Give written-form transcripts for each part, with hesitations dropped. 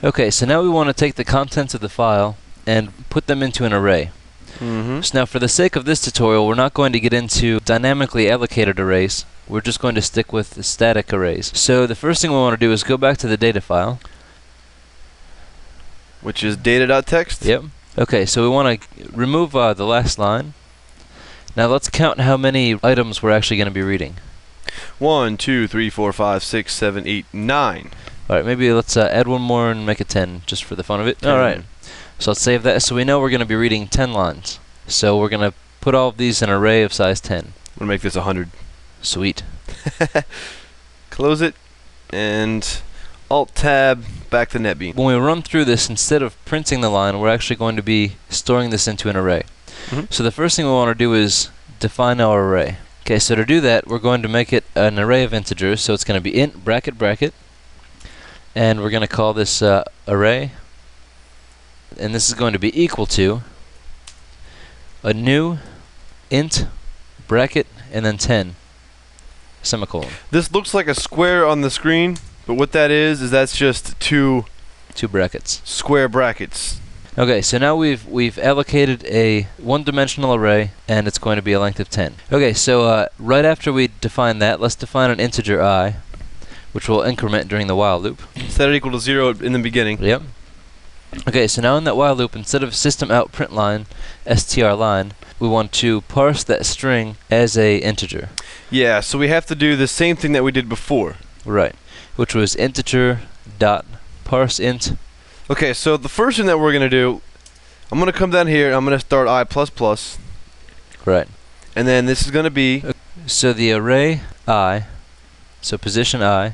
Okay, so now we want to take the contents of the file and put them into an array. So now for the sake of this tutorial, we're not going to get into dynamically allocated arrays. We're just going to stick with static arrays. So the first thing we want to do is go back to the data file. Which is data.txt? Yep. Okay, so we want to remove the last line. Now let's count how many items we're actually going to be reading. 1, 2, 3, 4, 5, 6, 7, 8, 9. Alright, maybe let's add one more and make it 10, just for the fun of it. 10. Alright, so let's save that. So we know we're going to be reading 10 lines. So we're going to put all of these in an array of size 10. I'm going to make this 100. Sweet. Close it, and Alt-Tab, back to NetBeans. When we run through this, instead of printing the line, we're actually going to be storing this into an array. So the first thing we want to do is define our array. Okay, so to do that, we're going to make it an array of integers. So it's going to be int bracket bracket, and we're going to call this array, and this is going to be equal to a new int bracket and then 10 semicolon. This looks like a square on the screen, but what that is that's just two brackets. Square brackets. Okay, so now we've allocated a one-dimensional array, and it's going to be a length of 10. Okay, so right after we define that, let's define an integer I, which will increment during the while loop. Set it equal to 0 in the beginning. Yep. Okay, so now in that while loop, instead of system out print line, str line, we want to parse that string as a integer. Yeah, so we have to do the same thing that we did before. Right, which was integer dot parse int. Okay, so the first thing that we're going to do, I'm going to come down here and I'm going to start I++. Right. And then this is going to be... So the array I, so position I,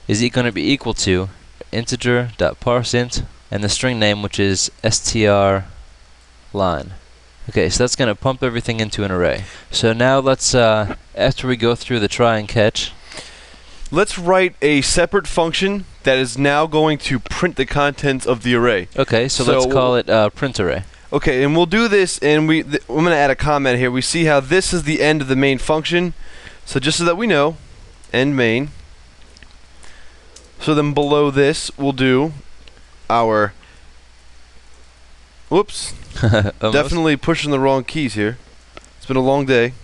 is going to be equal to integer dot parse int and the string name, which is str line. Okay, so that's going to pump everything into an array. So now let's, after we go through the try and catch, let's write a separate function that is now going to print the contents of the array. Okay, so let's call it print array. Okay, and we'll do this, and I'm going to add a comment here. We see how this is the end of the main function. So just so that we know, end main. So then below this, we'll do our... Whoops. Definitely pushing the wrong keys here. It's been a long day.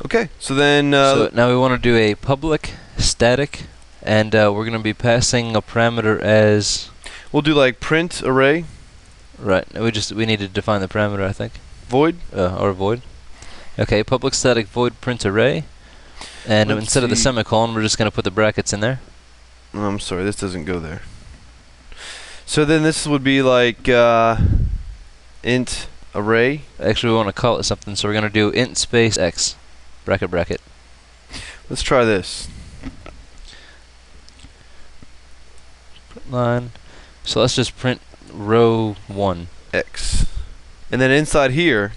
Okay, so then... so now we want to do a public static, and we're going to be passing a parameter as... We'll do like print array. Right, we need to define the parameter, I think. Void? Or void. Okay, public static void print array. And instead of the semicolon, we're just going to put the brackets in there. Oh, I'm sorry, this doesn't go there. So then this would be like int array. Actually, we want to call it something, so we're going to do int space x, bracket bracket. Let's try this. Print line. So let's just print row 1. X. And then inside here,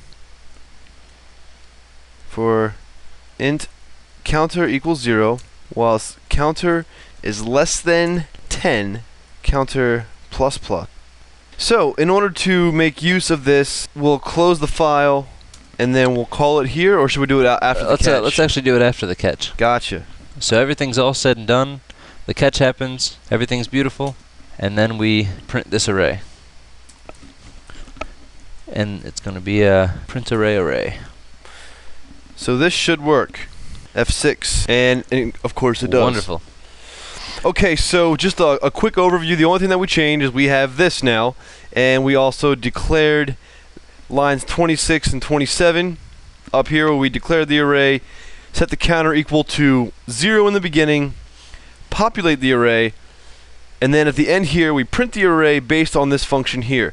for int counter equals 0, whilst counter is less than 10, counter plus plus. So, in order to make use of this, we'll close the file, and then we'll call it here, or should we do it after the catch? Let's actually do it after the catch. Gotcha. So everything's all said and done. The catch happens. Everything's beautiful. And then we print this array. And it's going to be a print array. So this should work. F6. And of course it does. Wonderful. Okay, so just a quick overview. The only thing that we changed is we have this now, and we also declared lines 26 and 27 up here where we declared the array, set the counter equal to 0 in the beginning, populate the array, and then at the end here we print the array based on this function here.